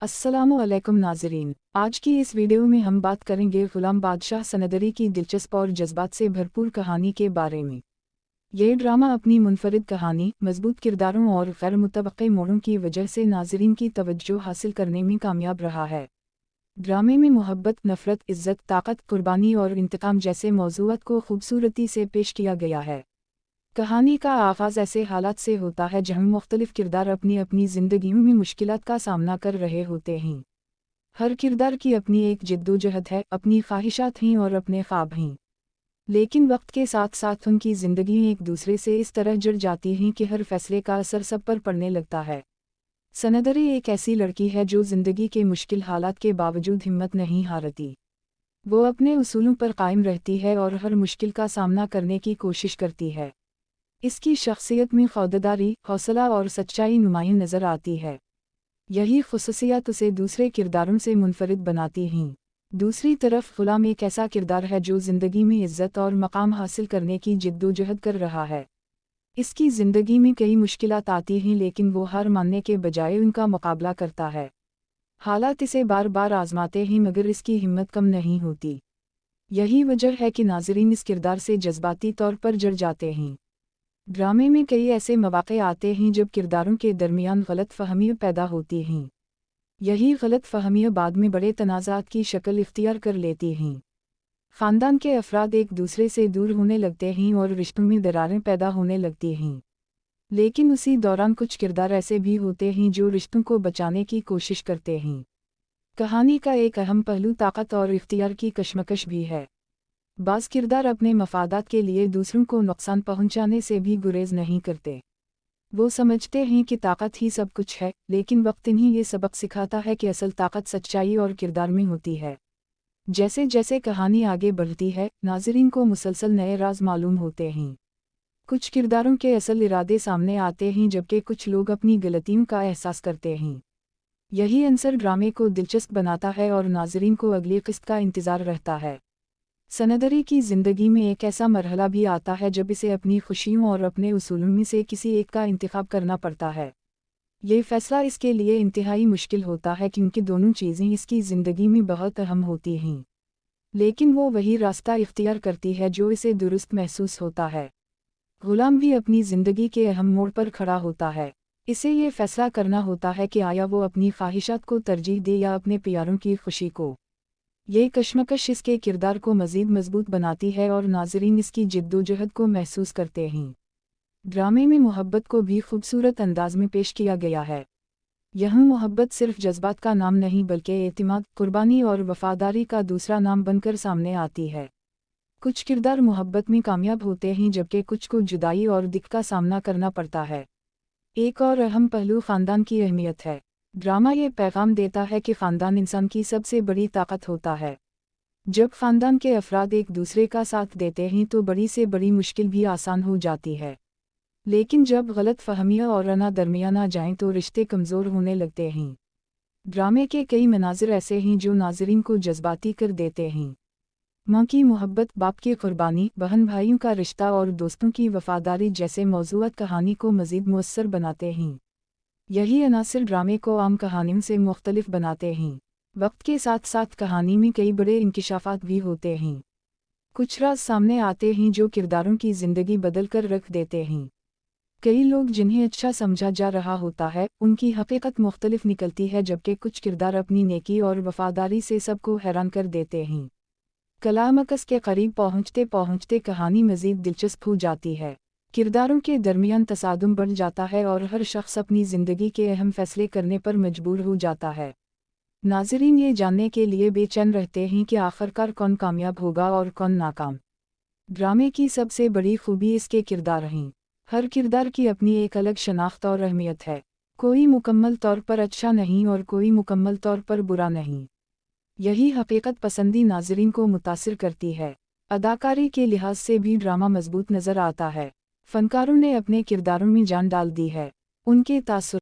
अस्सलामुअलैकुम नाज़रीन, आज की इस वीडियो में हम बात करेंगे ग़ुलाम बादशाह सनदरी की दिलचस्प और जज्बात से भरपूर कहानी के बारे में। ये ड्रामा अपनी मुनफरिद कहानी, मजबूत किरदारों और गैर मुतवक्के मोड़ों की वजह से नाज़रीन की तवज्जो हासिल करने में कामयाब रहा है। ड्रामे में मोहब्बत, नफ़रत, इज़्ज़त, ताकत, कुर्बानी और इंतकाम जैसे मौज़ूआत को खूबसूरती से पेश किया गया है। कहानी का आगाज़ ऐसे हालात से होता है जहाँ मुख्तलिफ किरदार अपनी अपनी ज़िंदगियों में मुश्किलात का सामना कर रहे होते हैं। हर किरदार की अपनी एक जिद्दोजहद है, अपनी ख्वाहिशात हैं और अपने ख्वाब हैं। लेकिन वक्त के साथ साथ उनकी ज़िंदगी एक दूसरे से इस तरह जुड़ जाती हैं कि हर फैसले का असर सब पर पड़ने लगता है। सनदरी एक ऐसी लड़की है जो ज़िंदगी के मुश्किल हालात के बावजूद हिम्मत नहीं हारती। वो अपने उसूलों पर कायम रहती है और हर मुश्किल का सामना करने की कोशिश करती है। इसकी शख्सियत में खौददारी, हौसला और सच्चाई नुमायाँ नज़र आती है। यही खुसूसियात उसे दूसरे किरदारों से मुनफरिद बनाती हैं। दूसरी तरफ ग़ुलाम एक ऐसा किरदार है जो ज़िंदगी में इज़्ज़त और मकाम हासिल करने की जिद्दोजहद कर रहा है। इसकी ज़िंदगी में कई मुश्किलात आती हैं लेकिन वो हार मानने के बजाय उनका मुकाबला करता है। हालात इसे बार बार आजमाते हैं मगर इसकी हिम्मत कम नहीं होती। यही वजह है कि नाज़रीन इस किरदार से जज्बाती तौर पर जुड़ जाते हैं। ड्रामे में कई ऐसे मौक़े आते हैं जब किरदारों के दरमियान गलत फ़हमियाँ पैदा होती हैं। यही गलत फ़हमियाँ बाद में बड़े तनाज़ात की शक्ल इख्तियार कर लेती हैं। ख़ानदान के अफराद एक दूसरे से दूर होने लगते हैं और रिश्तों में दरारें पैदा होने लगती हैं। लेकिन उसी दौरान कुछ किरदार ऐसे भी होते हैं जो रिश्तों को बचाने की कोशिश करते हैं। कहानी का एक अहम पहलू ताकत और इख्तियार की कशमकश भी है। बाज़ किरदार अपने मफादात के लिए दूसरों को नुकसान पहुंचाने से भी गुरेज नहीं करते। वो समझते हैं कि ताकत ही सब कुछ है, लेकिन वक्त इन्हें ये सबक सिखाता है कि असल ताकत सच्चाई और किरदार में होती है। जैसे जैसे कहानी आगे बढ़ती है, नाज़रीन को मुसलसल नए राज मालूम होते हैं। कुछ किरदारों के असल इरादे सामने आते हैं जबकि कुछ लोग अपनी गलतियों का एहसास करते हैं। यही अंसर ड्रामे को दिलचस्प बनाता है और नाज़रीन को अगली किस्त का इंतज़ार रहता है। सनदरी की ज़िंदगी में एक ऐसा मरहला भी आता है जब इसे अपनी खुशियों और अपने उसूलों में से किसी एक का इंतखाब करना पड़ता है। ये फ़ैसला इसके लिए इंतहाई मुश्किल होता है क्योंकि दोनों चीज़ें इसकी ज़िंदगी में बहुत अहम होती हैं। लेकिन वो वही रास्ता इख्तियार करती है जो इसे दुरुस्त महसूस होता है। ग़ुलाम भी अपनी ज़िंदगी के अहम मोड़ पर खड़ा होता है। इसे ये फ़ैसला करना होता है कि आया वो अपनी ख्वाहिशात को तरजीह दे या अपने प्यारों की खुशी को। ये कशमकश इसके किरदार को मज़ीद मजबूत बनाती है और नाज़रीन इसकी जिद्दोजहद को महसूस करते हैं। ड्रामे में मोहब्बत को भी खूबसूरत अंदाज में पेश किया गया है। यहाँ मोहब्बत सिर्फ जज्बात का नाम नहीं बल्कि एतिमाद, कुर्बानी और वफ़ादारी का दूसरा नाम बनकर सामने आती है। कुछ किरदार मोहब्बत में कामयाब होते हैं जबकि कुछ को जुदाई और दिक्कत का सामना करना पड़ता है। एक और अहम पहलू ख़ानदान की अहमियत है। ड्रामा ये पैगाम देता है कि ख़ानदान इंसान की सबसे बड़ी ताकत होता है। जब ख़ानदान के अफराद एक दूसरे का साथ देते हैं तो बड़ी से बड़ी मुश्किल भी आसान हो जाती है। लेकिन जब गलत फ़हमियाँ और अना दरमियान आ जाएं तो रिश्ते कमज़ोर होने लगते हैं। ड्रामे के कई मनाज़िर ऐसे हैं जो नाज़रीन को जज्बाती कर देते हैं। माँ की मोहब्बत, बाप की कुर्बानी, बहन भाइयों का रिश्ता और दोस्तों की वफ़ादारी जैसे मौज़ूआत कहानी को मज़ीद मुअस्सर बनाते हैं। यही अनासिर ड्रामे को आम कहानियों से मुख्तलिफ बनाते हैं। वक्त के साथ साथ कहानी में कई बड़े इंकिशाफात भी होते हैं। कुछ राज सामने आते हैं जो किरदारों की ज़िंदगी बदल कर रख देते हैं। कई लोग जिन्हें अच्छा समझा जा रहा होता है, उनकी हकीकत मुख्तलिफ निकलती है जबकि कुछ किरदार अपनी नेकी और वफ़ादारी से सबको हैरान कर देते हैं। कलामकस के करीब पहुँचते पहुँचते कहानी मज़ीद दिलचस्प हो जाती है। किरदारों के दरमियान तसादुम बढ़ जाता है और हर शख्स अपनी ज़िंदगी के अहम फ़ैसले करने पर मजबूर हो जाता है। नाज़रीन ये जानने के लिए बेचैन रहते हैं कि आखिरकार कौन कामयाब होगा और कौन नाकाम। ड्रामे की सबसे बड़ी खूबी इसके किरदार हैं। हर किरदार की अपनी एक अलग शनाख्त और अहमियत है। कोई मुकम्मल तौर पर अच्छा नहीं और कोई मुकम्मल तौर पर बुरा नहीं। यही हकीकत पसंदी नाज़रीन को मुतासिर करती है। अदाकारी के लिहाज से भी ड्रामा मजबूत नज़र आता है। फ़नकारों ने अपने किरदारों में जान डाल दी है। उनके तासुर